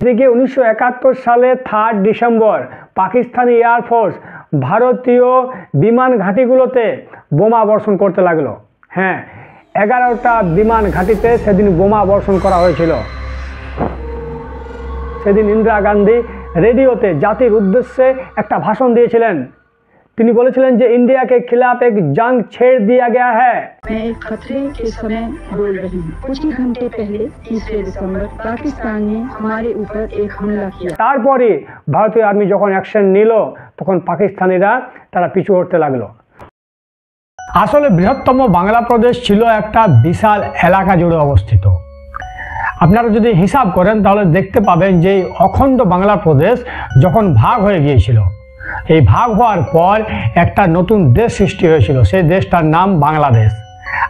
এদিকে 1971 সালে 3 December Pakistani air force ভারতীয় বিমান ঘাঁটিগুলোতে বোমা বর্ষণ করতে লাগলো। হ্যাঁ, 11টা বিমান ঘাঁটিতে সেদিন বোমা বর্ষণ করা হয়েছিল। সেদিন ইন্দিরা গান্ধী রেডিওতে জাতির উদ্দেশ্যে একটা ভাষণ দিয়েছিলেন। তিনি বলেছিলেন যে इंडिया के खिलाफ एक जंग छेड़ दिया गया है। मैं एक खतरे के समय बोल रही हूँ। कुछ ही घंटे पहले 3 दिसंबर पाकिस्तान ने हमारे ऊपर एक हमला किया। তারপরে ভারতীয় আর্মি যখন অ্যাকশন নিল তখন পাকিস্তানিরা তারা পিছু হটতে লাগলো। আসলে বৃহত্তম বাংলা প্রদেশ ছিল একটা বিশাল এলাকা জুড়ে অবস্থিত। আপনারা যদি হিসাব করেন তাহলে দেখতে পাবেন যে অখণ্ড বাংলা প্রদেশ যখন ভাগ হয়ে গিয়েছিল, এই ভাগ হওয়ার পর একটা নতুন দেশ সৃষ্টি হয়েছিল, সেই দেশটার নাম বাংলাদেশ।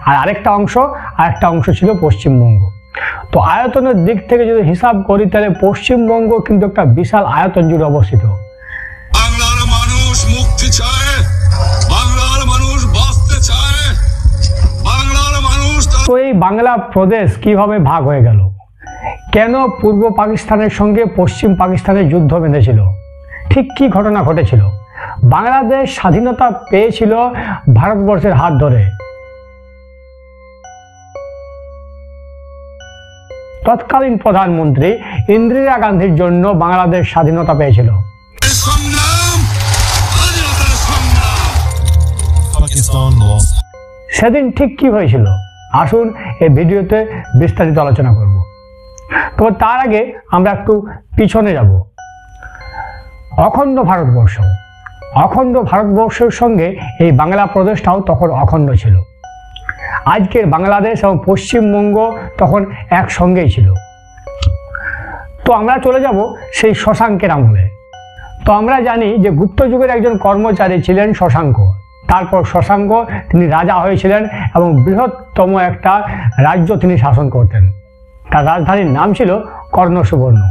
আর আরেকটা অংশ ছিল পশ্চিমবঙ্গ। তো আয়তনের দিক থেকে যদি হিসাব করি তাহলে পশ্চিমবঙ্গ কিন্তু একটা বিশাল আয়তন জুড়ে অবস্থিত। বাংলার মানুষ মুক্তি চায়, বাংলার মানুষ বাঁচতে চায়, বাংলার মানুষ। তো এই বাংলা প্রদেশ কিভাবে ভাগ হয়ে গেল? কেন পূর্ব পাকিস্তানের সঙ্গে পশ্চিম পাকিস্তানের যুদ্ধ বেঁধেছিল? ঠিক কি ঘটনা ঘটেছিল? বাংলাদেশ স্বাধীনতা পেয়েছিল ভারতবর্ষের হাত ধরে। তৎকালীন প্রধানমন্ত্রী ইন্দিরা গান্ধীর জন্য বাংলাদেশ স্বাধীনতা পেয়েছিল। সেদিন ঠিক কি হয়েছিল আসুন এই ভিডিওতে বিস্তারিত আলোচনা করব। তবে তার আগে আমরা একটু পিছনে যাব। অখণ্ড ভারতবর্ষের সঙ্গে এই বাংলা প্রদেশটাও তখন অখণ্ড ছিল। আজকের বাংলাদেশ এবং পশ্চিমবঙ্গ তখন একসঙ্গেই ছিল। তো আমরা চলে যাব সেই শশাঙ্কের আমলে। তো আমরা জানি যে গুপ্ত যুগের একজন কর্মচারী ছিলেন শশাঙ্ক। তারপর শশাঙ্ক তিনি রাজা হয়েছিলেন এবং বৃহত্তম একটা রাজ্য তিনি শাসন করতেন। তার রাজধানীর নাম ছিল কর্ণসুবর্ণ।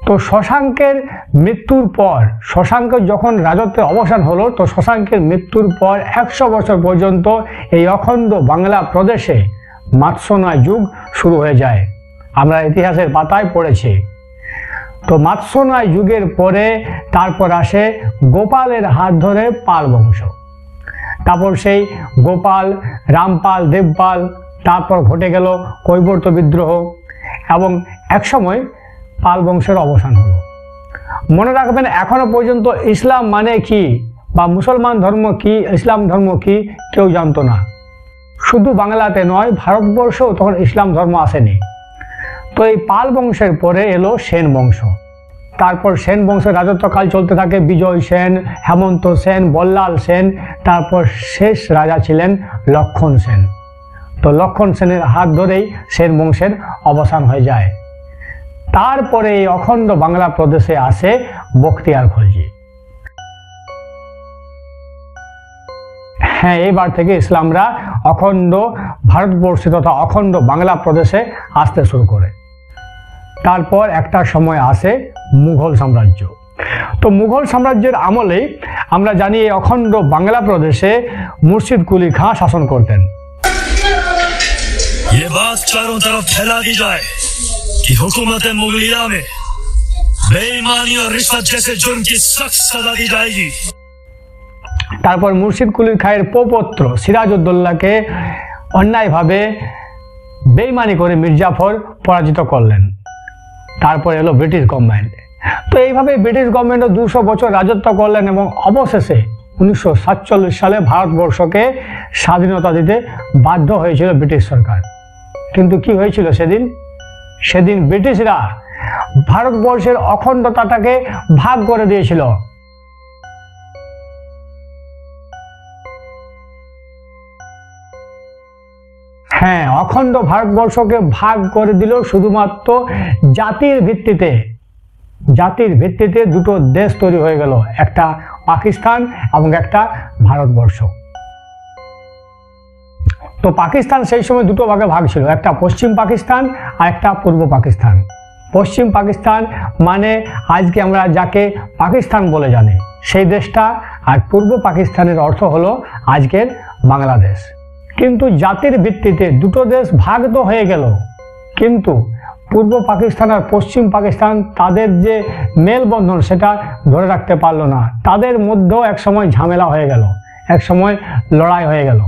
তো শশাঙ্কের মৃত্যুর পর, শশাঙ্কের যখন রাজত্বের অবসান হলো, তো শশাঙ্কের মৃত্যুর পর 100 বছর পর্যন্ত এই অখণ্ড বাংলা প্রদেশে মাৎস্যন্যায় যুগ শুরু হয়ে যায়। আমরা ইতিহাসের পাতায় পড়েছি। তো মাৎস্যন্যায় যুগের পরে তারপর আসে গোপালের হাত ধরে পাল বংশ। তারপর সেই গোপাল, রামপাল, দেবপাল, তারপর ঘটে গেল কৈবর্ত বিদ্রোহ এবং একসময় পাল বংশের অবসান হলো। মনে রাখবেন, এখনো পর্যন্ত ইসলাম মানে কি বা মুসলমান ধর্ম কি, ইসলাম ধর্ম কি কেউ জানতো না। শুধু বাংলাতে নয়, ভারতবর্ষেও তখন ইসলাম ধর্ম আসেনি। তো এই পাল বংশের পরে এলো সেন বংশ। তারপর সেন বংশের রাজত্বকাল চলতে থাকে বিজয় সেন, হেমন্ত সেন, বল্লাল সেন। তারপর শেষ রাজা ছিলেন লক্ষণ সেন। তো লক্ষণ সেনের হাত ধরেই সেন বংশের অবসান হয়ে যায়। তারপরে এই অখণ্ড বাংলা প্রদেশে আসে বখতিয়ার খলজি। হ্যাঁ, এবার থেকে ইসলামরা অখণ্ড ভারতবর্ষে তথা অখণ্ড বাংলা প্রদেশে আসতে শুরু করে। তারপর একটা সময় আসে মুঘল সাম্রাজ্য। তো মুঘল সাম্রাজ্যের আমলে আমরা জানি এই অখণ্ড বাংলা প্রদেশে মুর্শিদ কুলি খাঁ শাসন করতেন। ये बात चारों तरफ फैला दी जाए कि हुकूमत मुगलिया में बेईमानी और रिश्वत जैसे जुर्म की सख्त सजा दी जाएगी। তারপর মুর্শিদ কুলি খাঁয়ের প্রপৌত্র সিরাজউদ্দৌলাকে অন্যায়ভাবে বেইমানি করে মির্জাফর পরাজিত করলেন। তারপর এলো ব্রিটিশ গভর্নমেন্ট। তো এইভাবে ব্রিটিশ গভর্নমেন্টও 200 বছর রাজত্ব করলেন এবং অবশেষে 1947 সালে ভারতবর্ষকে স্বাধীনতা দিতে বাধ্য হয়েছিল ব্রিটিশ সরকার। কিন্তু কি হয়েছিল সেদিন ব্রিটিশরা ভারতবর্ষের অখণ্ডতাটাকে ভাগ করে দিয়েছিল। হ্যাঁ, অখণ্ড ভারতবর্ষকে ভাগ করে দিল শুধুমাত্র জাতির ভিত্তিতে দুটো দেশ তৈরি হয়ে গেল, একটা পাকিস্তান এবং একটা ভারতবর্ষ। তো পাকিস্তান সেই সময় দুটো ভাগে ভাগ ছিল, একটা পশ্চিম পাকিস্তান আর একটা পূর্ব পাকিস্তান। পশ্চিম পাকিস্তান মানে আজকে আমরা যাকে পাকিস্তান বলে জানি সেই দেশটা, আর পূর্ব পাকিস্তানের অর্থ হলো আজকের বাংলাদেশ। কিন্তু জাতির ভিত্তিতে দুটো দেশ ভাগ তো হয়ে গেল, কিন্তু পূর্ব পাকিস্তান আর পশ্চিম পাকিস্তান তাদের যে মেলবন্ধন সেটা ধরে রাখতে পারলো না। তাদের মধ্যেও একসময় ঝামেলা হয়ে গেল, একসময় লড়াই হয়ে গেল।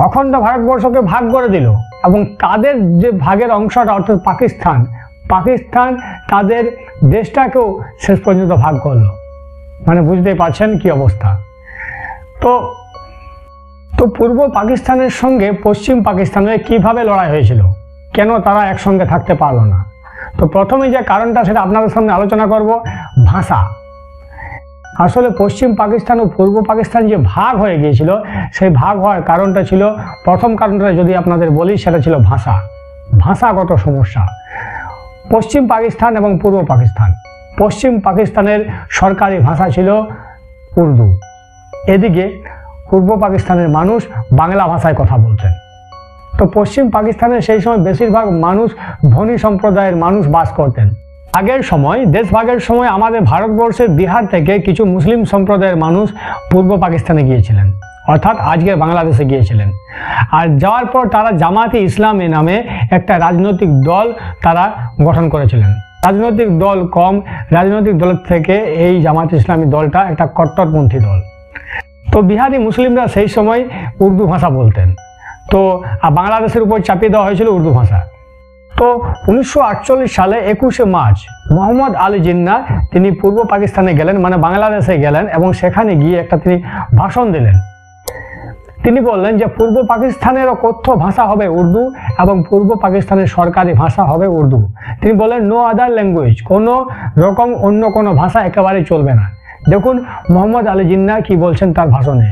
অখণ্ড ভারতবর্ষকে ভাগ করে দিল এবং তাদের যে ভাগের অংশটা অর্থাৎ পাকিস্তান তাদের দেশটাকেও শেষ পর্যন্ত ভাগ করলো। মানে বুঝতেই পারছেন কি অবস্থা। তো পূর্ব পাকিস্তানের সঙ্গে পশ্চিম পাকিস্তানের কিভাবে লড়াই হয়েছিল, কেন তারা একসঙ্গে থাকতে পারলো না? তো প্রথমে যে কারণটা সেটা আপনাদের সামনে আলোচনা করব, ভাষা। আসলে পশ্চিম পাকিস্তান ও পূর্ব পাকিস্তান যে ভাগ হয়ে গিয়েছিল, সেই ভাগ হওয়ার কারণটা ছিল, প্রথম কারণটা যদি আপনাদের বলি সেটা ছিল ভাষাগত সমস্যা। পশ্চিম পাকিস্তান এবং পূর্ব পাকিস্তান, পশ্চিম পাকিস্তানের সরকারি ভাষা ছিল উর্দু, এদিকে পূর্ব পাকিস্তানের মানুষ বাংলা ভাষায় কথা বলতেন। তো পশ্চিম পাকিস্তানের সেই সময় বেশিরভাগ মানুষ ধনী সম্প্রদায়ের মানুষ বাস করতেন। দেশভাগের সময় আমাদের ভারতবর্ষের বিহার থেকে কিছু মুসলিম সম্প্রদায়ের মানুষ পূর্ব পাকিস্তানে গিয়েছিলেন, অর্থাৎ আজকের বাংলাদেশে গিয়েছিলেন। আর যাওয়ার পর তারা জামাতে ইসলামী নামে একটা রাজনৈতিক দল তারা গঠন করেছিলেন। রাজনৈতিক দল কম, রাজনৈতিক দলের থেকে এই জামাতে ইসলামী দলটা একটা কট্টরপন্থী দল। তো বিহারি মুসলিমরা সেই সময় উর্দু ভাষা বলতেন, তো বাংলাদেশের উপর চাপিয়ে দেওয়া হয়েছিল উর্দু ভাষা। তো 1948 সালে 21শে মার্চ মোহাম্মদ আলী জিন্নাহ তিনি পূর্ব পাকিস্তানে গেলেন, মানে বাংলাদেশে গেলেন, এবং সেখানে গিয়ে একটা তিনি ভাষণ দিলেন। তিনি বললেন যে পূর্ব পাকিস্তানেরও কথ্য ভাষা হবে উর্দু এবং পূর্ব পাকিস্তানের সরকারি ভাষা হবে উর্দু। তিনি বলেন নো আদার ল্যাঙ্গুয়েজ, কোনো রকম অন্য কোনো ভাষা একেবারেই চলবে না। দেখুন মোহাম্মদ আলী জিন্নাহ কি বলছেন তার ভাষণে।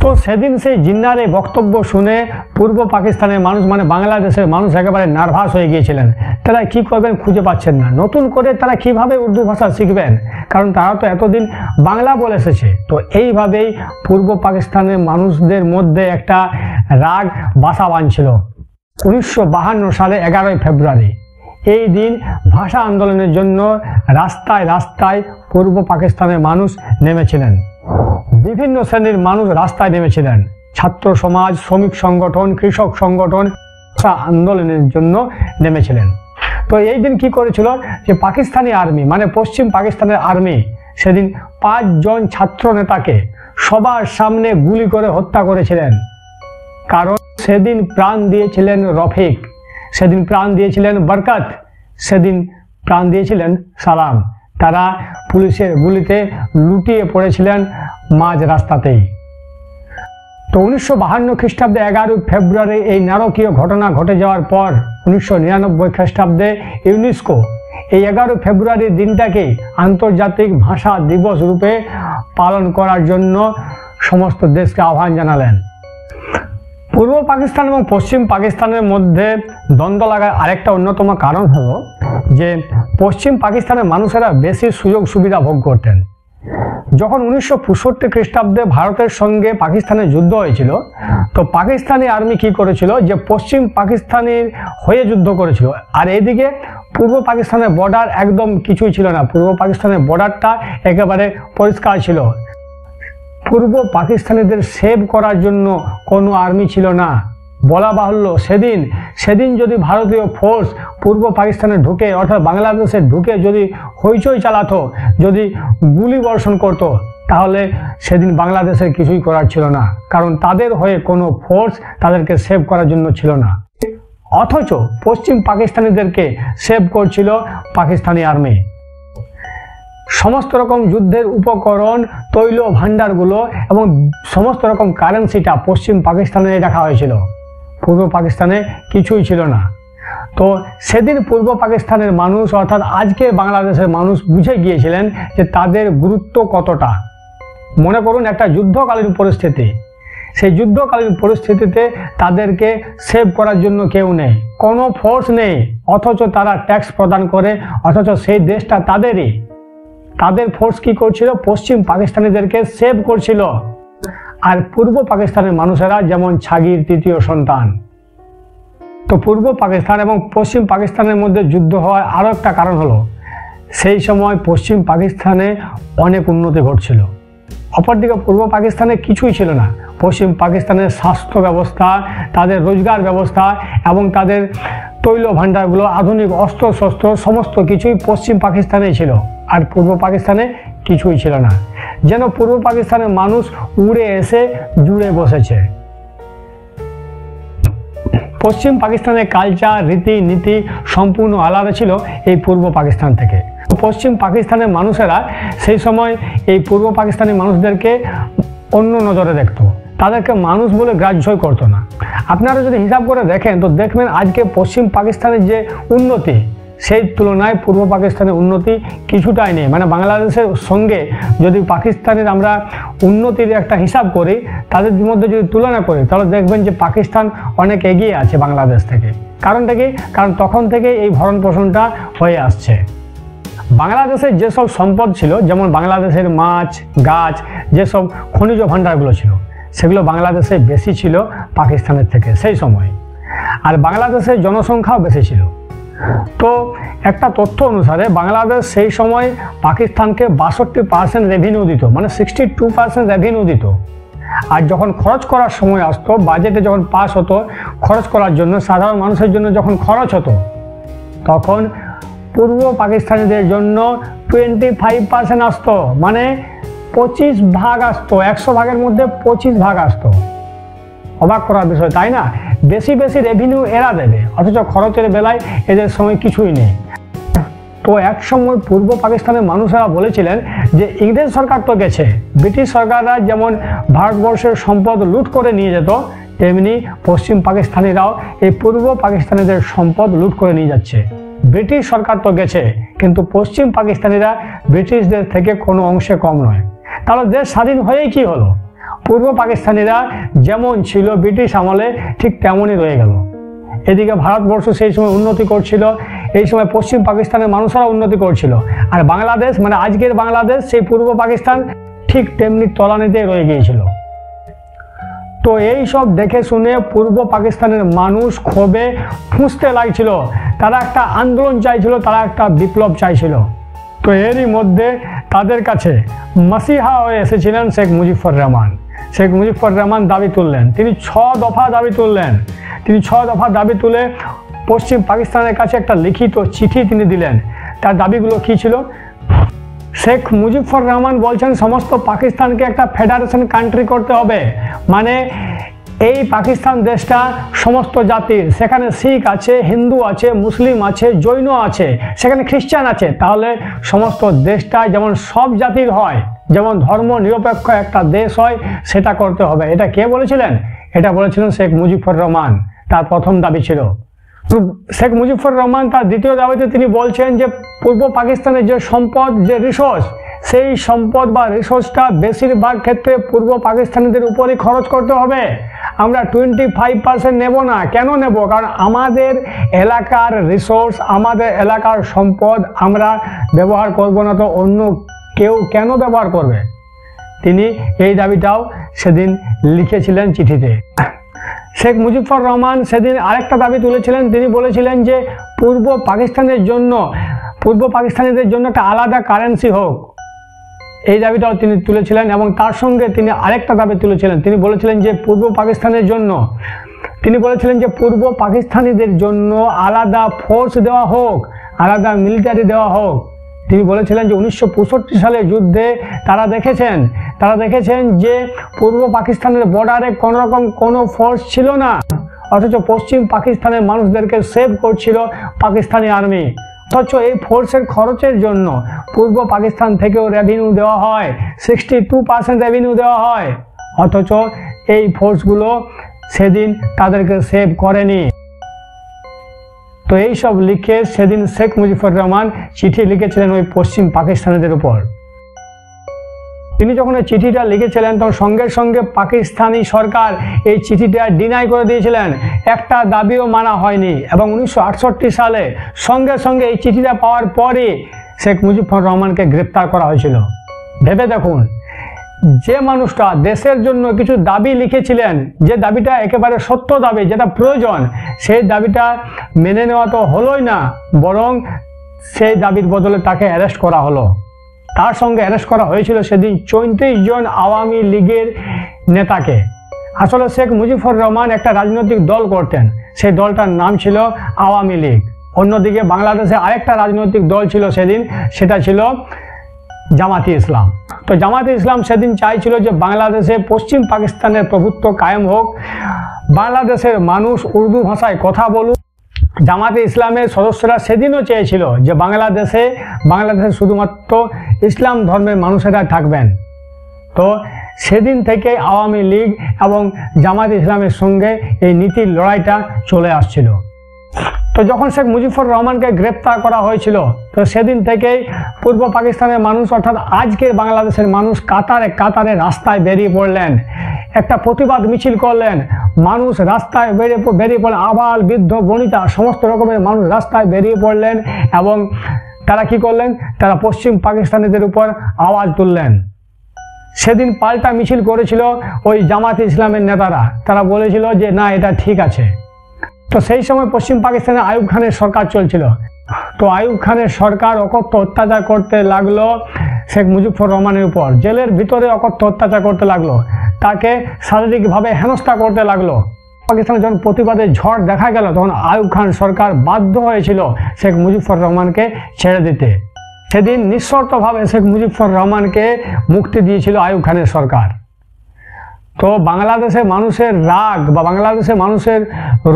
তো সেদিন সেই জিন্নাহর এই বক্তব্য শুনে পূর্ব পাকিস্তানের মানুষ, মানে বাংলাদেশের মানুষ একেবারে নার্ভাস হয়ে গিয়েছিলেন। তারা কি করবেন খুঁজে পাচ্ছেন না, নতুন করে তারা কিভাবে উর্দু ভাষা শিখবেন, কারণ তারা তো এতদিন বাংলা বলে এসেছে। তো এইভাবেই পূর্ব পাকিস্তানের মানুষদের মধ্যে একটা রাগ বাসা বাঁধছিল। 1952 সালে 11ই ফেব্রুয়ারি এই দিন ভাষা আন্দোলনের জন্য রাস্তায় রাস্তায় পূর্ব পাকিস্তানের মানুষ নেমেছিলেন। বিভিন্ন শ্রেণীর মানুষ রাস্তায় নেমেছিলেন, ছাত্র সমাজ, শ্রমিক সংগঠন, কৃষক সংগঠন ভাষা আন্দোলনের জন্য নেমেছিলেন। তো এই দিন কি করেছিল যে পাকিস্তানি আর্মি, মানে পশ্চিম পাকিস্তানের আর্মি সেদিন 5 জন ছাত্র নেতাকে সবার সামনে গুলি করে হত্যা করেছিলেন। কারণ সেদিন প্রাণ দিয়েছিলেন রফিক, সেদিন প্রাণ দিয়েছিলেন বরকত, সেদিন প্রাণ দিয়েছিলেন সালাম। তারা পুলিশের গুলিতে লুটিয়ে পড়েছিলেন মাঝ রাস্তাতেই। তো 1952 খ্রিস্টাব্দে 11 ফেব্রুয়ারি এই নারকীয় ঘটনা ঘটে যাওয়ার পর 1999 খ্রিস্টাব্দে ইউনেস্কো এই 11 ফেব্রুয়ারির দিনটাকে আন্তর্জাতিক ভাষা দিবস রূপে পালন করার জন্য সমস্ত দেশকে আহ্বান জানালেন। পূর্ব পাকিস্তান এবং পশ্চিম পাকিস্তানের মধ্যে দ্বন্দ্ব লাগার আরেকটা অন্যতম কারণ হলো যে পশ্চিম পাকিস্তানের মানুষেরা বেশি সুযোগ সুবিধা ভোগ করতেন। যখন 1965 খ্রিস্টাব্দে ভারতের সঙ্গে পাকিস্তানের যুদ্ধ হয়েছিল, তো পাকিস্তানি আর্মি কি করেছিল যে পশ্চিম পাকিস্তানের হয়ে যুদ্ধ করেছিল। আর এদিকে পূর্ব পাকিস্তানের বর্ডার একদম কিছুই ছিল না, পূর্ব পাকিস্তানের বর্ডারটা একেবারে পরিষ্কার ছিল। পূর্ব পাকিস্তানিদের সেভ করার জন্য কোনো আর্মি ছিল না। বলা বাহুল্য সেদিন যদি ভারতীয় ফোর্স পূর্ব পাকিস্তানে ঢুকে, অর্থাৎ বাংলাদেশে ঢুকে যদি হইচই চালাতো, যদি গুলি বর্ষণ করত, তাহলে সেদিন বাংলাদেশের কিছুই করার ছিল না, কারণ তাদের হয়ে কোনো ফোর্স তাদেরকে সেভ করার জন্য ছিল না। অথচ পশ্চিম পাকিস্তানিদেরকে সেভ করছিল পাকিস্তানি আর্মি। সমস্ত রকম যুদ্ধের উপকরণ, তৈল ভাণ্ডারগুলো এবং সমস্ত রকম কারেন্সিটা পশ্চিম পাকিস্তানে রাখা হয়েছিল, পূর্ব পাকিস্তানে কিছুই ছিল না। তো সেদিন পূর্ব পাকিস্তানের মানুষ, অর্থাৎ আজকে বাংলাদেশের মানুষ বুঝে গিয়েছিলেন যে তাদের গুরুত্ব কতটা। মনে করুন একটা যুদ্ধকালীন পরিস্থিতি, সেই যুদ্ধকালীন পরিস্থিতিতে তাদেরকে সেভ করার জন্য কেউ নেই, কোনো ফোর্স নেই, অথচ তারা ট্যাক্স প্রদান করে, অথচ সেই দেশটা তাদেরই। তাদের ফোর্স কি করছিল? পশ্চিম পাকিস্তানিদেরকে সেভ করছিল। আর পূর্ব পাকিস্তানের মানুষেরা যেমন ছাগির তৃতীয় সন্তান। তো পূর্ব পাকিস্তান এবং পশ্চিম পাকিস্তানের মধ্যে যুদ্ধ হওয়ার আরও একটা কারণ হলো সেই সময় পশ্চিম পাকিস্তানে অনেক উন্নতি ঘটছিল। অপরদিকে পূর্ব পাকিস্তানে কিছুই ছিল না। পশ্চিম পাকিস্তানের স্বাস্থ্য ব্যবস্থা, তাদের রোজগার ব্যবস্থা এবং তাদের তৈল ভাণ্ডারগুলো, আধুনিক অস্ত্রশস্ত্র সমস্ত কিছুই পশ্চিম পাকিস্তানেই ছিল, আর পূর্ব পাকিস্তানে কিছুই ছিল না। যেন পূর্ব পাকিস্তানের মানুষ উড়ে এসে জুড়ে বসেছে। পশ্চিম পাকিস্তানের কালচার, রীতি নীতি সম্পূর্ণ আলাদা ছিল এই পূর্ব পাকিস্তান থেকে। পশ্চিম পাকিস্তানের মানুষেরা সেই সময় এই পূর্ব পাকিস্তানি মানুষদেরকে অন্য নজরে দেখত, তাদেরকে মানুষ বলে গ্রাহ্যই করতো না। আপনারা যদি হিসাব করে দেখেন তো দেখবেন আজকে পশ্চিম পাকিস্তানের যে উন্নতি সেই তুলনায় পূর্ব পাকিস্তানের উন্নতি কিছুটাই নেই। মানে বাংলাদেশের সঙ্গে যদি পাকিস্তানের আমরা উন্নতির একটা হিসাব করি, তাদের মধ্যে যদি তুলনা করি, তাহলে দেখবেন যে পাকিস্তান অনেক এগিয়ে আছে বাংলাদেশ থেকে। কারণটা কি? কারণ তখন থেকে এই ভরণ পোষণটা হয়ে আসছে। বাংলাদেশের যেসব সম্পদ ছিল, যেমন বাংলাদেশের মাছ, গাছ, যেসব খনিজ ভাণ্ডারগুলো ছিল, সেগুলো বাংলাদেশে বেশি ছিল পাকিস্তানের থেকে সেই সময়। আর বাংলাদেশের জনসংখ্যাও বেশি ছিল। তো একটা তথ্য অনুসারে বাংলাদেশ সেই সময় পাকিস্তানকে 62% রেভিনিউ দিত, মানে 62% রেভিনিউ দিত। আর যখন খরচ করার সময় আসতো, বাজেটে যখন পাস হতো খরচ করার জন্য, সাধারণ মানুষের জন্য যখন খরচ হতো, তখন পূর্ব পাকিস্তানিদের জন্য 25% আসতো, মানে 25 ভাগ আসতো। 100 ভাগের মধ্যে 25 ভাগ আসতো। অবাক করার বিষয়, তাই না? বেশি বেশি রেভিনিউ এরা দেবে, অথচ খরচের বেলায় এদের সময় কিছুই নেই। তো এক সময় পূর্ব পাকিস্তানের মানুষেরা বলেছিলেন যে ইংরেজ সরকার তো গেছে, ব্রিটিশ সরকাররা যেমন ভারতবর্ষের সম্পদ লুট করে নিয়ে যেত, তেমনি পশ্চিম পাকিস্তানিরাও এই পূর্ব পাকিস্তানিদের সম্পদ লুট করে নিয়ে যাচ্ছে। ব্রিটিশ সরকার তো গেছে, কিন্তু পশ্চিম পাকিস্তানিরা ব্রিটিশদের থেকে কোনো অংশে কম নয়। তাহলে দেশ স্বাধীন হয়েই কি হলো? পূর্ব পাকিস্তানিরা যেমন ছিল ব্রিটিশ আমলে, ঠিক তেমনই রয়ে গেল। এদিকে ভারতবর্ষ সেই সময় উন্নতি করছিল, এই সময় পশ্চিম পাকিস্তানের মানুষরা উন্নতি করছিল, আর বাংলাদেশ, মানে আজকের বাংলাদেশ, সেই পূর্ব পাকিস্তান ঠিক তেমনি তলানিতে রয়ে গিয়েছিল। তো এই সব দেখে শুনে পূর্ব পাকিস্তানের মানুষ ক্ষোভে ফুঁসতে লাগছিল। তারা একটা আন্দোলন চাইছিল, তারা একটা বিপ্লব চাইছিল। তো এরই মধ্যে তাদের কাছে মাসিহা হয়ে এসেছিলেন শেখ মুজিবুর রহমান। শেখ মুজিবুর রহমান দাবি তুললেন, তিনি 6 দফা দাবি তুললেন। তিনি 6 দফা দাবি তুলে পশ্চিম পাকিস্তানের কাছে একটা লিখিত চিঠি তিনি দিলেন। তার দাবিগুলো কী ছিল? শেখ মুজিবুর রহমান বলছেন সমস্ত পাকিস্তানকে একটা ফেডারেশন কান্ট্রি করতে হবে, মানে এই পাকিস্তান দেশটা সমস্ত জাতির, সেখানে শিখ আছে, হিন্দু আছে, মুসলিম আছে, জৈন আছে, সেখানে খ্রিস্টান আছে। তাহলে সমস্ত দেশটা যেমন সব জাতির হয়, যেমন ধর্ম নিরপেক্ষ একটা দেশ হয়, সেটা করতে হবে। এটা কে বলেছিলেন? এটা বলেছিলেন শেখ মুজিবুর রহমান। তার প্রথম দাবি ছিল। শেখ মুজিবুর রহমান তার দ্বিতীয় দাবিতে তিনি বলছেন যে পূর্ব পাকিস্তানের যে সম্পদ, যে রিসোর্স, সেই সম্পদ বা রিসোর্সটা বেশিরভাগ ক্ষেত্রে পূর্ব পাকিস্তানিদের উপরই খরচ করতে হবে। আমরা 25% নেব না। কেন নেব? কারণ আমাদের এলাকার রিসোর্স, আমাদের এলাকার সম্পদ আমরা ব্যবহার করব না, তো অন্য কেউ কেন ব্যবহার করবে? তিনি এই দাবিটাও সেদিন লিখেছিলেন চিঠিতে। শেখ মুজিবুর রহমান সেদিন আরেকটা দাবি তুলেছিলেন। তিনি বলেছিলেন যে পূর্ব পাকিস্তানিদের জন্য একটা আলাদা কারেন্সি হোক। এই দাবিটাও তিনি তুলেছিলেন এবং তার সঙ্গে তিনি আরেকটা দাবি তুলেছিলেন। তিনি বলেছিলেন যে পূর্ব পাকিস্তানের জন্য, তিনি বলেছিলেন যে পূর্ব পাকিস্তানিদের জন্য আলাদা ফোর্স দেওয়া হোক, আলাদা মিলিটারি দেওয়া হোক। তিনি বলেছিলেন যে 1965 সালের যুদ্ধে তারা দেখেছেন যে পূর্ব পাকিস্তানের বর্ডারে কোনোরকম কোনো ফোর্স ছিল না, অথচ পশ্চিম পাকিস্তানের মানুষদেরকে সেভ করছিল পাকিস্তানি আর্মি। অথচ এই ফোর্সের খরচের জন্য পূর্ব পাকিস্তান থেকেও রেভিনিউ দেওয়া হয়, 62% রেভিনিউ দেওয়া হয়, অথচ এই ফোর্সগুলো সেদিন তাদেরকে সেভ করেনি। তো এই সব লিখে সেদিন শেখ মুজিবুর রহমান চিঠি লিখেছিলেন ওই পশ্চিম পাকিস্তানিদের উপর। তিনি যখন এই চিঠিটা লিখেছিলেন তখন সঙ্গে সঙ্গে পাকিস্তানি সরকার এই চিঠিটা ডিনাই করে দিয়েছিলেন, একটা দাবিও মানা হয়নি। এবং 1968 সালে সঙ্গে সঙ্গে এই চিঠিটা পাওয়ার পরে শেখ মুজিবুর রহমানকে গ্রেপ্তার করা হয়েছিল। ভেবে দেখুন, যে মানুষটা দেশের জন্য কিছু দাবি লিখেছিলেন, যে দাবিটা একেবারে সত্য দাবি, যেটা প্রয়োজন, সেই দাবিটা মেনে নেওয়া তো হলোই না, বরং সেই দাবির বদলে তাকে অ্যারেস্ট করা হলো। তার সঙ্গে অ্যারেস্ট করা হয়েছিল সেদিন 34 জন আওয়ামী লীগের নেতাকে। আসলে শেখ মুজিবুর রহমান একটা রাজনৈতিক দল করতেন, সেই দলটার নাম ছিল আওয়ামী লীগ। অন্যদিকে বাংলাদেশে আরেকটা রাজনৈতিক দল ছিল সেদিন, সেটা ছিল জামাতে ইসলাম। তো জামাতে ইসলাম সেদিন চাইছিল যে বাংলাদেশে পশ্চিম পাকিস্তানের প্রভুত্ব কায়েম হোক, বাংলাদেশের মানুষ উর্দু ভাষায় কথা বলুক। জামাতে ইসলামের সদস্যরা সেদিনও চেয়েছিল যে বাংলাদেশে শুধুমাত্র ইসলাম ধর্মের মানুষেরা থাকবেন। তো সেদিন থেকে আওয়ামী লীগ এবং জামাতে ইসলামের সঙ্গে এই নীতির লড়াইটা চলে আসছিল। তো যখন শেখ মুজিবুর রহমানকে গ্রেপ্তার করা হয়েছিল, তো সেদিন থেকেই পূর্ব পাকিস্তানের মানুষ অর্থাৎ আজকের বাংলাদেশের মানুষ কাতারে কাতারে রাস্তায় বেরিয়ে পড়লেন, একটা প্রতিবাদ মিছিল করলেন। মানুষ রাস্তায় বেরিয়ে পড়লেন, আবাল বৃদ্ধ বনিতা সমস্ত রকমের মানুষ রাস্তায় বেরিয়ে পড়লেন এবং তারা কি করলেন, তারা পশ্চিম পাকিস্তানিদের উপর আওয়াজ তুললেন। সেদিন পাল্টা মিছিল করেছিল ওই জামাতে ইসলামের নেতারা, তারা বলেছিল যে না, এটা ঠিক আছে। তো সেই সময় পশ্চিম পাকিস্তানে আইয়ুব খানের সরকার চলছিল। তো আইয়ুব খানের সরকার অকথ্য অত্যাচার করতে লাগলো শেখ মুজিবুর রহমানের উপর, জেলের ভিতরে অকথ্য অত্যাচার করতে লাগলো, তাকে শারীরিকভাবে হেনস্থা করতে লাগলো। পাকিস্তানে যখন প্রতিবাদের ঝড় দেখা গেল, তখন আইয়ুব খান সরকার বাধ্য হয়েছিল শেখ মুজিবুর রহমানকে ছেড়ে দিতে। সেদিন নিঃশর্তভাবে শেখ মুজিবুর রহমানকে মুক্তি দিয়েছিল আইয়ুব খানের সরকার। তো বাংলাদেশের মানুষের রাগ বা বাংলাদেশের মানুষের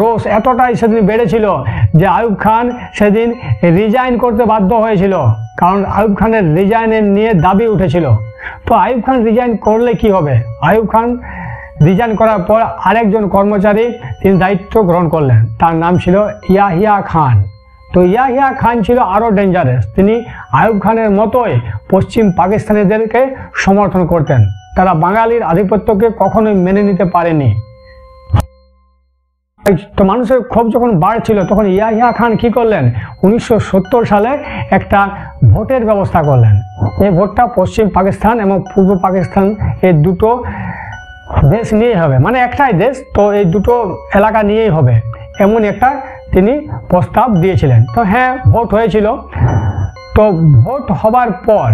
রোষ এতটাই সেদিন বেড়েছিল যে আইয়ুব খান সেদিন রিজাইন করতে বাধ্য হয়েছিল, কারণ আইয়ুব খানের রিজাইনের নিয়ে দাবি উঠেছিল। তো আইয়ুব খান রিজাইন করলে কি হবে? আইয়ুব খান রিজাইন করার পর আরেকজন কর্মচারী তিনি দায়িত্ব গ্রহণ করলেন, তার নাম ছিল ইয়াহিয়া খান। তো ইয়াহিয়া খান ছিল আরও ডেঞ্জারাস, তিনি আইয়ুব খানের মতোই পশ্চিম পাকিস্তানিদেরকে সমর্থন করতেন। তারা বাঙালির আধিপত্যকে কখনোই মেনে নিতে পারেনি। তো মানুষের ক্ষোভ যখন বাড়ছিল, তখন ইয়াহিয়া খান কি করলেন, 1970 সালে একটা ভোটের ব্যবস্থা করলেন। এই ভোটটা পশ্চিম পাকিস্তান এবং পূর্ব পাকিস্তান এই দুটো দেশ নিয়েই হবে, মানে একটাই দেশ, তো এই দুটো এলাকা নিয়েই হবে, এমন একটা তিনি প্রস্তাব দিয়েছিলেন। তো হ্যাঁ, ভোট হয়েছিল। তো ভোট হবার পর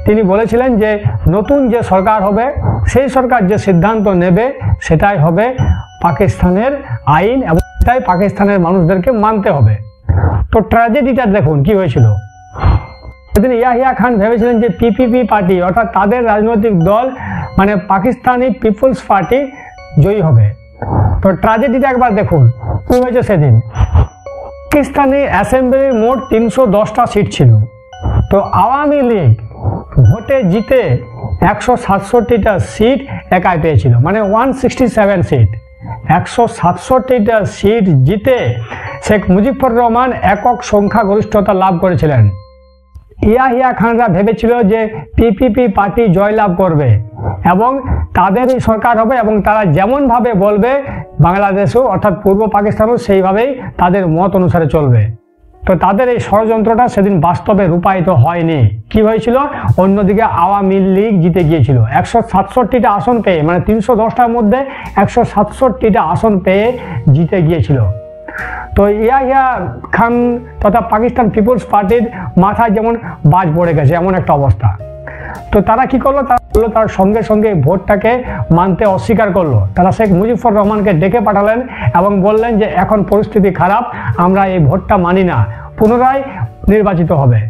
তিনি বলেছিলেন যে নতুন যে সরকার হবে, সেই সরকার যে সিদ্ধান্ত নেবে সেটাই হবে পাকিস্তানের আইন এবং সেটাই পাকিস্তানের মানুষদেরকে মানতে হবে। তো ট্র্যাজেডিটা দেখুন কি হয়েছিল। সেদিন ইয়াহিয়া খান ভেবেছিলেন যে পিপিপি পার্টি অর্থাৎ তাদের রাজনৈতিক দল মানে পাকিস্তানি পিপলস পার্টি জয়ী হবে। তো ট্র্যাজেডিটা একবার দেখুন কি হয়েছে। সেদিন পাকিস্তানি অ্যাসেম্বলির মোট 310টা সিট ছিল। তো আওয়ামী লীগ ভোটে জিতে 167টা সিট একাই পেয়েছিল, মানে 167 সিট। 167টা সিট জিতে শেখ মুজিবুর রহমান একক সংখ্যাগরিষ্ঠতা লাভ করেছিলেন। ইয়াহিয়া খানরা ভেবেছিল যে পিপিপি পার্টি জয়লাভ করবে এবং তাদেরই সরকার হবে এবং তারা যেমনভাবে বলবে বাংলাদেশও অর্থাৎ পূর্ব পাকিস্তানও সেইভাবেই তাদের মত অনুসারে চলবে। তো তাদের এই ষড়যন্ত্রটা সেদিন বাস্তবে রূপায়িত হয়নি। কি হয়েছিল? অন্যদিকে আওয়ামী লীগ জিতে গিয়েছিল 167টা আসন পেয়ে, মানে 310টার মধ্যে 167টা আসন পেয়ে জিতে গিয়েছিল। তো ইয়াহিয়া খান তথা পাকিস্তান পিপলস পার্টির মাথায় যেমন বাজ পড়ে গেছে এমন একটা অবস্থা। তো তারা কি করলো, তার সঙ্গে সঙ্গে ভোটটাকে মানতে অস্বীকার করলো। তারা শেখ মুজিবুর রহমানকে ডেকে পাঠালেন এবং বললেন যে এখন পরিস্থিতি খারাপ, আমরা এই ভোটটা মানি না, পুনরায় নির্বাচিত হবে।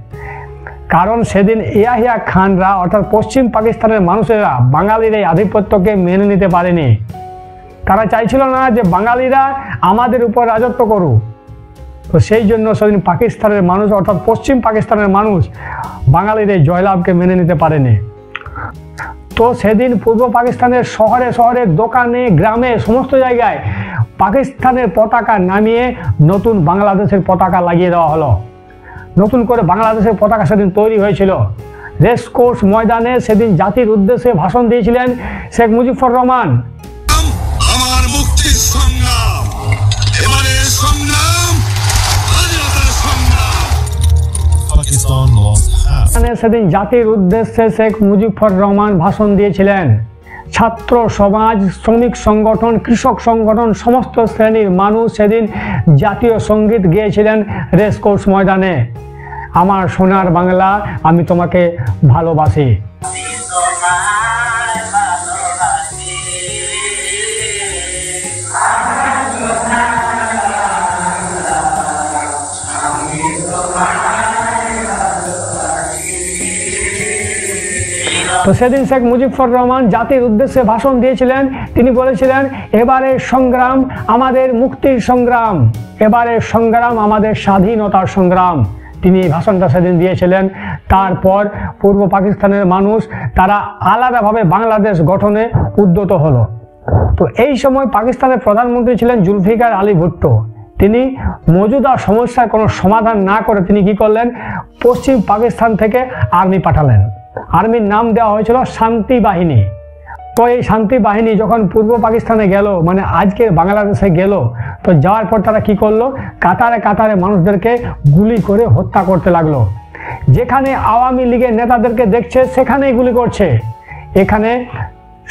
কারণ সেদিন ইয়াহিয়া খানরা অর্থাৎ পশ্চিম পাকিস্তানের মানুষেরা বাঙালির এই আধিপত্যকে মেনে নিতে পারেনি। তারা চাইছিল না যে বাঙালিরা আমাদের উপর রাজত্ব করুক। তো সেই জন্য সেদিন পাকিস্তানের মানুষ অর্থাৎ পশ্চিম পাকিস্তানের মানুষ বাঙালির এই জয়লাভকে মেনে নিতে পারেনি। তো সেদিন পূর্ব পাকিস্তানের শহরে শহরে দোকানে গ্রামে সমস্ত জায়গায় পাকিস্তানের পতাকা নামিয়ে নতুন বাংলাদেশের পতাকা লাগিয়ে দেওয়া হলো। নতুন করে বাংলাদেশের পতাকা সেদিন তৈরি হয়েছিল। রেসকোর্স ময়দানে সেদিন জাতির উদ্দেশ্যে ভাষণ দিয়েছিলেন শেখ মুজিবুর রহমান। আমার মুক্তির সংগ্রাম, এবারের সংগ্রাম, স্বাধীনতার সংগ্রাম। Pakistan lost half. সেদিন জাতির উদ্দেশ্যে শেখ মুজিবুর রহমান ভাষণ দিয়েছিলেন। ছাত্র সমাজ, শ্রমিক সংগঠন, কৃষক সংগঠন, সমস্ত শ্রেণীর মানুষ সেদিন জাতীয় সঙ্গীত গেয়েছিলেন রেসকোর্স ময়দানে। আমার সোনার বাংলা, আমি তোমাকে ভালোবাসি। তো সেদিন শেখ মুজিবুর রহমান জাতির উদ্দেশ্যে ভাষণ দিয়েছিলেন। তিনি বলেছিলেন, এবারের সংগ্রাম আমাদের মুক্তির সংগ্রাম, এবারের সংগ্রাম আমাদের স্বাধীনতার সংগ্রাম। তিনি এই ভাষণটা সেদিন দিয়েছিলেন। তারপর পূর্ব পাকিস্তানের মানুষ তারা আলাদাভাবে বাংলাদেশ গঠনে উদ্যত হলো। তো এই সময় পাকিস্তানের প্রধানমন্ত্রী ছিলেন জুলফিকার আলী ভুট্টো। তিনি মজুদা সমস্যার কোনো সমাধান না করে তিনি কি করলেন, পশ্চিম পাকিস্তান থেকে আর্মি পাঠালেন। আর্মির নাম দেওয়া হয়েছিল শান্তি বাহিনী। তো এই শান্তি বাহিনী যখন পূর্ব পাকিস্তানে গেল, মানে আজকের বাংলাদেশে গেল, তো যাওয়ার পর তারা কি করলো, কাতারে কাতারে মানুষদেরকে গুলি করে হত্যা করতে লাগলো। যেখানে আওয়ামী লীগের নেতাদেরকে দেখছে সেখানেই গুলি করছে। এখানে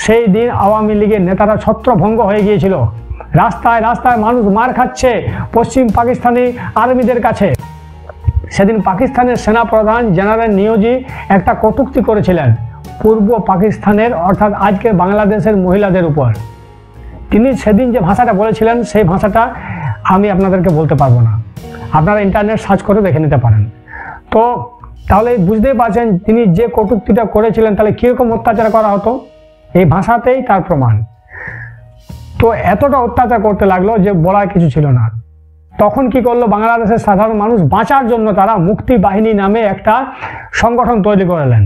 সেই দিন আওয়ামী লীগের নেতারা ছত্রভঙ্গ হয়ে গিয়েছিল। রাস্তায় রাস্তায় মানুষ মার খাচ্ছে পশ্চিম পাকিস্তানি আর্মিদের কাছে। সেদিন পাকিস্তানের সেনাপ্রধান জেনারেল নিয়োজি একটা কটূক্তি করেছিলেন পূর্ব পাকিস্তানের অর্থাৎ আজকের বাংলাদেশের মহিলাদের উপর। তিনি সেদিন যে ভাষাটা বলেছিলেন সেই ভাষাটা আমি আপনাদেরকে বলতে পারবো না, আপনারা ইন্টারনেট সার্চ করে দেখে নিতে পারেন। তো তাহলে বুঝতেই পারছেন তিনি যে কটূক্তিটা করেছিলেন তাহলে কীরকম অত্যাচার করা হতো, এই ভাষাতেই তার প্রমাণ। তো এতটা অত্যাচার করতে লাগলো যে বলার কিছু ছিল না। তখন কি করলো, বাংলাদেশের সাধারণ মানুষ বাঁচার জন্য তারা মুক্তি বাহিনী নামে একটা সংগঠন তৈরি করলেন।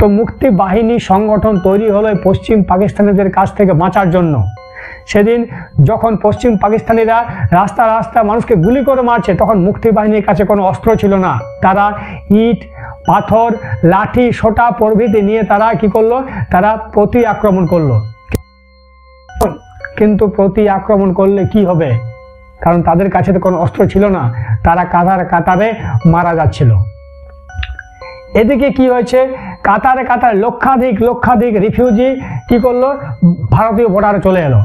তো মুক্তি বাহিনী সংগঠন তৈরি হলো পশ্চিম পাকিস্তানিদের কাছ থেকে বাঁচার জন্য। সেদিন যখন পশ্চিম পাকিস্তানিরা রাস্তা রাস্তা মানুষকে গুলি করে মারছে, তখন মুক্তি বাহিনীর কাছে কোনো অস্ত্র ছিল না। তারা ইট, পাথর, লাঠি, সোটা প্রভৃতি নিয়ে তারা কি করলো, তারা প্রতি আক্রমণ করলো। কিন্তু প্রতি আক্রমণ করলে কি হবে, কারণ তাদের কাছে তো কোনো অস্ত্র ছিল না, তারা কাতারে কাতারে মারা যাচ্ছিল। এদিকে কি হয়েছে, কাতারে কাতারে লক্ষাধিক রিফিউজি কি করলো, ভারতীয় বর্ডারে চলে এলো।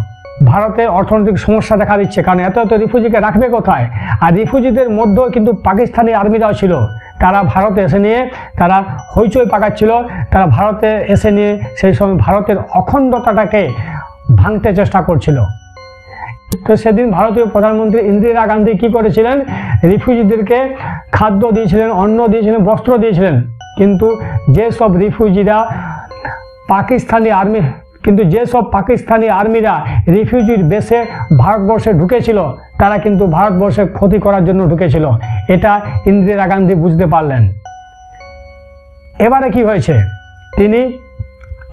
ভারতে অর্থনৈতিক সমস্যা দেখা দিচ্ছে, কারণ এত রিফিউজিকে রাখবে কোথায়। আর রিফিউজিদের মধ্যেও কিন্তু পাকিস্তানি আর্মিরাও ছিল। তারা ভারতে এসে নিয়ে তারা হইচই পাকাচ্ছিল। তারা ভারতে এসে নিয়ে সেই সময় ভারতের অখণ্ডতাটাকে ভাঙতে চেষ্টা করছিল। তো সেদিন ভারতীয় প্রধানমন্ত্রী ইন্দিরা গান্ধী কি করেছিলেন, রিফিউজিদেরকে খাদ্য দিয়েছিলেন, অন্ন দিয়েছিলেন, বস্ত্র দিয়েছিলেন। কিন্তু যেসব রিফিউজিরা পাকিস্তানি আর্মিরা রিফিউজির বেশে ভারতবর্ষে ঢুকেছিল, তারা কিন্তু ভারতবর্ষের ক্ষতি করার জন্য ঢুকেছিল। এটা ইন্দিরা গান্ধী বুঝতে পারলেন। এবারে কি হয়েছে,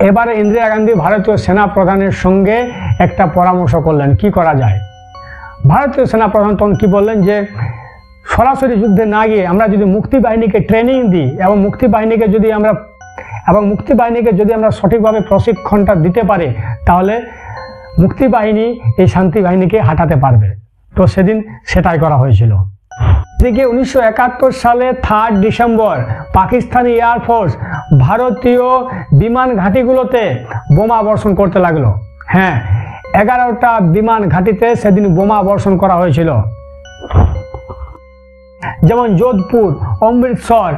এবারে ইন্দিরা গান্ধী ভারতীয় সেনা প্রধানের সঙ্গে একটা পরামর্শ করলেন কি করা যায়। ভারতীয় সেনা প্রধান তখন কি বললেন যে সরাসরি যুদ্ধে না গিয়ে আমরা যদি মুক্তি বাহিনীকে ট্রেনিং দিই এবং মুক্তি বাহিনীকে যদি আমরা সঠিকভাবে প্রশিক্ষণটা দিতে পারি, তাহলে মুক্তি বাহিনী এই শান্তি বাহিনীকে হাঁটাতে পারবে। তো সেদিন সেটাই করা হয়েছিল। এদিকে 1971 সালে 3 ডিসেম্বর পাকিস্তানি এয়ারফোর্স ভারতীয় বিমান ঘাঁটিগুলোতে বোমা বর্ষণ করতে লাগলো। হ্যাঁ, 11টা বিমান ঘাঁটিতে সেদিন বোমা বর্ষণ করা হয়েছিল। যেমন যোধপুর, অমৃতসর,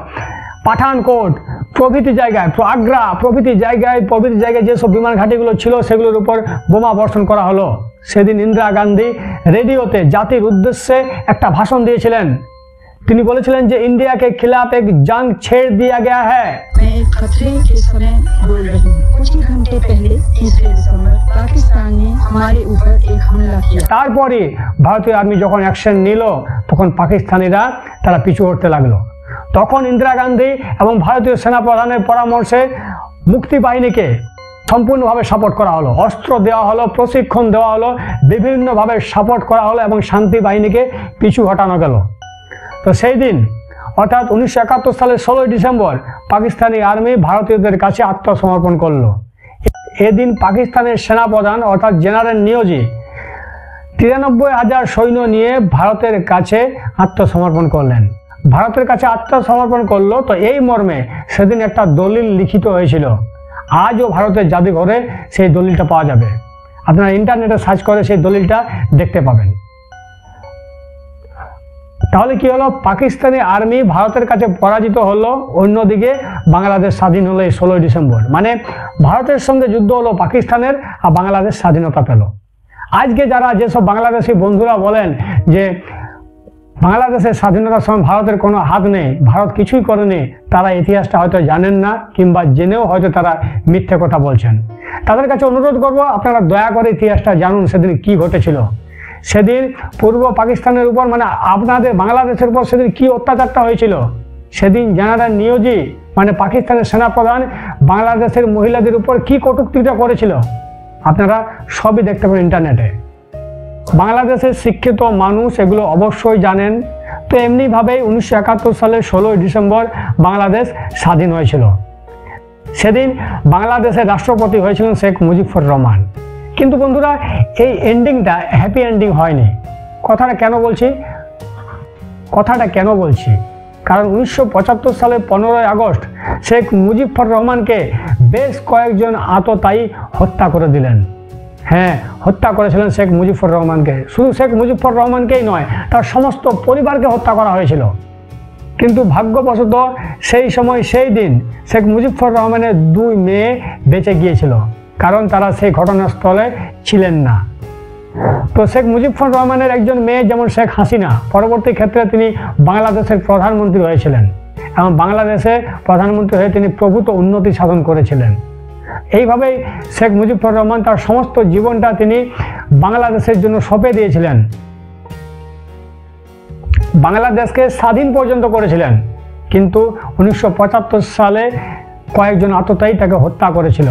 পাঠানকোট প্রভৃতি জায়গায়, আগ্রা প্রভৃতি জায়গায় যেসব বিমান ঘাঁটিগুলো ছিল সেগুলোর উপর বোমা বর্ষণ করা হলো। সেদিন ইন্দিরা গান্ধী রেডিওতে জাতির উদ্দেশ্যে একটা ভাষণ দিয়েছিলেন। তিনি বলেছিলেন যে इंडिया के खिलाफ एक जंग छेड़ दिया गया है। मैं एक खतरे के समय बोल रही हूँ। कुछ ही घंटे पहले 30 दिसंबर पाकिस्तान ने हमारे ऊपर एक हमला किया। তারপরে ভারতীয় আর্মি যখন অ্যাকশন নিল, তখন পাকিস্তানিরা তারা পিছু হটতে লাগলো। তখন ইন্দিরা গান্ধী এবং ভারতীয় সেনাপ্রধানের পরামর্শে মুক্তি বাহিনীকে সম্পূর্ণভাবে সাপোর্ট করা হলো, অস্ত্র দেওয়া হলো, প্রশিক্ষণ দেওয়া হলো, বিভিন্নভাবে সাপোর্ট করা হলো এবং শান্তি বাহিনীকে পিছু হটানো গেল। তো সেই দিন অর্থাৎ 1971 সালের 16 ডিসেম্বর পাকিস্তানি আর্মি ভারতীয়দের কাছে আত্মসমর্পণ করলো। এদিন পাকিস্তানের সেনাপ্রধান অর্থাৎ জেনারেল নিয়োজি 93,000 সৈন্য নিয়ে ভারতের কাছে আত্মসমর্পণ করলেন। ভারতের কাছে আত্মসমর্পণ করলো। তো এই মর্মে সেদিন একটা দলিল লিখিত হয়েছিল। আজও ভারতের জাদুঘরে সেই দলিলটা পাওয়া যাবে, আপনারা ইন্টারনেটে সার্চ করে সেই দলিলটা দেখতে পাবেন। তাহলে কি হলো, পাকিস্তানি আর্মি ভারতের কাছে পরাজিত হলো, অন্যদিকে বাংলাদেশ স্বাধীন হলো এই 16ই ডিসেম্বর। মানে ভারতের সঙ্গে যুদ্ধ হলো পাকিস্তানের, আর বাংলাদেশ স্বাধীনতা পেল। আজকে যারা যেসব বাংলাদেশি বন্ধুরা বলেন যে বাংলাদেশের স্বাধীনতার সময় ভারতের কোনো হাত নেই, ভারত কিছুই করেনি, তারা ইতিহাসটা হয়তো জানেন না, কিংবা জেনেও হয়তো তারা মিথ্যে কথা বলছেন। তাদের কাছে অনুরোধ করব, আপনারা দয়া করে ইতিহাসটা জানুন সেদিন কি ঘটেছিল। সেদিন পূর্ব পাকিস্তানের উপর, মানে আপনাদের বাংলাদেশের উপর সেদিন কি অত্যাচারটা হয়েছিল। সেদিন জেনারেল নিয়োজি মানে পাকিস্তানের সেনাপ্রধান বাংলাদেশের মহিলাদের উপর কি কটূক্তিটা করেছিল, আপনারা সবই দেখতে পাবেন ইন্টারনেটে। বাংলাদেশের শিক্ষিত মানুষ এগুলো অবশ্যই জানেন। তো এমনিভাবেই 1971 সালের 16ই ডিসেম্বর বাংলাদেশ স্বাধীন হয়েছিল। সেদিন বাংলাদেশের রাষ্ট্রপতি হয়েছিলেন শেখ মুজিবুর রহমান। কিন্তু বন্ধুরা, এই এন্ডিংটা হ্যাপি এন্ডিং হয়নি। কথাটা কেন বলছি, কারণ 1975 সালের 15ই আগস্ট শেখ মুজিবুর রহমানকে বেশ কয়েকজন আততায়ী হত্যা করে দিলেন। হ্যাঁ, হত্যা করেছিলেন শেখ মুজিবুর রহমানকে। শুধু শেখ মুজিবুর রহমানকেই নয়, তার সমস্ত পরিবারকে হত্যা করা হয়েছিল। কিন্তু ভাগ্যবশত সেই সময় সেই দিন শেখ মুজিবুর রহমানের 2 মেয়ে বেঁচে গিয়েছিল, কারণ তারা সেই ঘটনাস্থলে ছিলেন না। তো শেখ মুজিবুর রহমানের একজন মেয়ে যেমন শেখ হাসিনা, পরবর্তী ক্ষেত্রে তিনি বাংলাদেশের প্রধানমন্ত্রী হয়েছিলেন এবং বাংলাদেশে প্রধানমন্ত্রী হয়ে তিনি প্রভূত উন্নতি সাধন করেছিলেন। এইভাবেই শেখ মুজিবুর রহমান তার সমস্ত জীবনটা তিনি বাংলাদেশের জন্য সঁপে দিয়েছিলেন, বাংলাদেশকে স্বাধীন পর্যন্ত করেছিলেন। কিন্তু 1975 সালে কয়েকজন আততায়ী তাকে হত্যা করেছিল,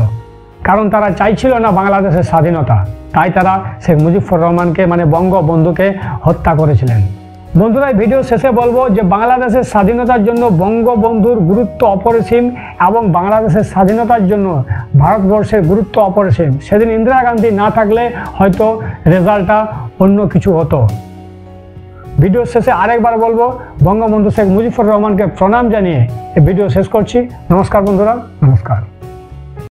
কারণ তারা চাইছিল না বাংলাদেশের স্বাধীনতা। তাই তারা শেখ মুজিবুর রহমানকে মানে বঙ্গবন্ধুকে হত্যা করেছিলেন। বন্ধুরা, এই ভিডিও শেষে বলবো যে বাংলাদেশের স্বাধীনতার জন্য বঙ্গবন্ধুর গুরুত্ব অপরিসীম এবং বাংলাদেশের স্বাধীনতার জন্য ভারতবর্ষের গুরুত্ব অপরিসীম। সেদিন ইন্দিরা গান্ধী না থাকলে হয়তো রেজাল্টটা অন্য কিছু হতো। ভিডিও শেষে আরেকবার বলবো, বঙ্গবন্ধু শেখ মুজিবুর রহমানকে প্রণাম জানিয়ে এই ভিডিও শেষ করছি। নমস্কার বন্ধুরা, নমস্কার।